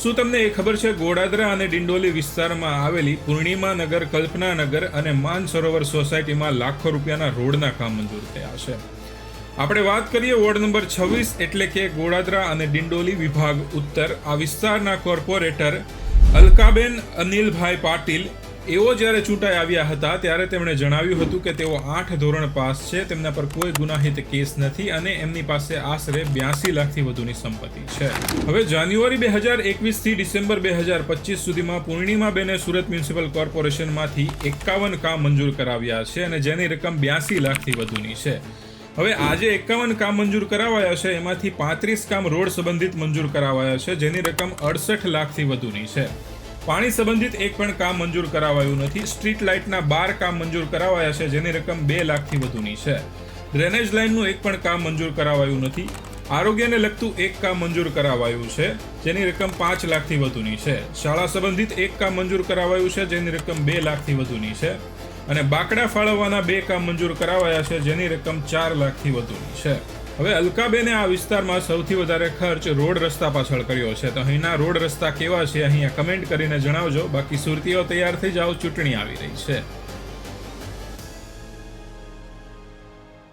શું તમને એ ખબર છે ગોડાદરા અને ડિંડોલી વિસ્તારમાં આવેલી પૂર્ણિમા નગર, કલ્પના નગર અને માનસરોવર સોસાયટીમાં લાખો રૂપિયાના રોડના કામ મંજૂર થયા છે? આપણે વાત કરીએ વોર્ડ નંબર 26 એટલે કે ગોડાદરા અને ડિંડોલી વિભાગ ઉત્તર. આ વિસ્તારના કોર્પોરેટર અલકાબેન અનિલભાઈ પાટીલ એઓ જ્યારે ચૂંટાઈ આવ્યા હતા ત્યારે તેમણે જણાવ્યું હતું કે તેઓ 8 ધોરણ પાસ છે, તેમના પર કોઈ ગુનાહિત કેસ નથી અને એમની પાસે આશરે 82 લાખથી વધુની સંપત્તિ છે. હવે જાન્યુઆરી 2021 થી ડિસેમ્બર 2025 સુધીમાં પૂર્ણિમાબેને સુરત મ્યુનિસિપલ કોર્પોરેશનમાંથી 51 કામ મંજૂર કરાવ્યા છે અને જેની રકમ 82 લાખથી વધુની છે. હવે આજે 51 કામ મંજૂર કરાવાયા છે, એમાંથી 35 કામ રોડ સંબંધિત મંજૂર કરાવાયા છે, જેની રકમ 68 લાખથી વધુની છે. પાણી સંબંધિત એક પણ કામ મંજૂર કરાવાયું નથી. સ્ટ્રીટ લાઇટના 12 કામ મંજૂર કરાવાયા છે, જેની રકમ 2 લાખથી વધુની છે. ડ્રેનેજ લાઇનનું એક પણ કામ મંજૂર કરાવાયું નથી. આરોગ્યને લગતું એક કામ મંજૂર કરાવાયું છે, જેની રકમ 5 લાખથી વધુની છે. શાળા સંબંધિત એક કામ મંજૂર કરાવાયું છે, જેની રકમ 2 લાખથી વધુની છે. અને બાકડા ફાળવવાના 2 કામ મંજૂર કરાવાયા છે, જેની રકમ 4 લાખથી વધુની છે. હવે અલકાબેને આ વિસ્તારમાં સૌથી વધારે ખર્ચ રોડ રસ્તા પાછળ કર્યો છે. તો અહીંના રોડ રસ્તા કેવા છે અહીંયા કમેન્ટ કરીને જણાવજો. બાકી સુરતીઓ તૈયાર થઈ જાઓ, ચૂંટણી આવી રહી છે.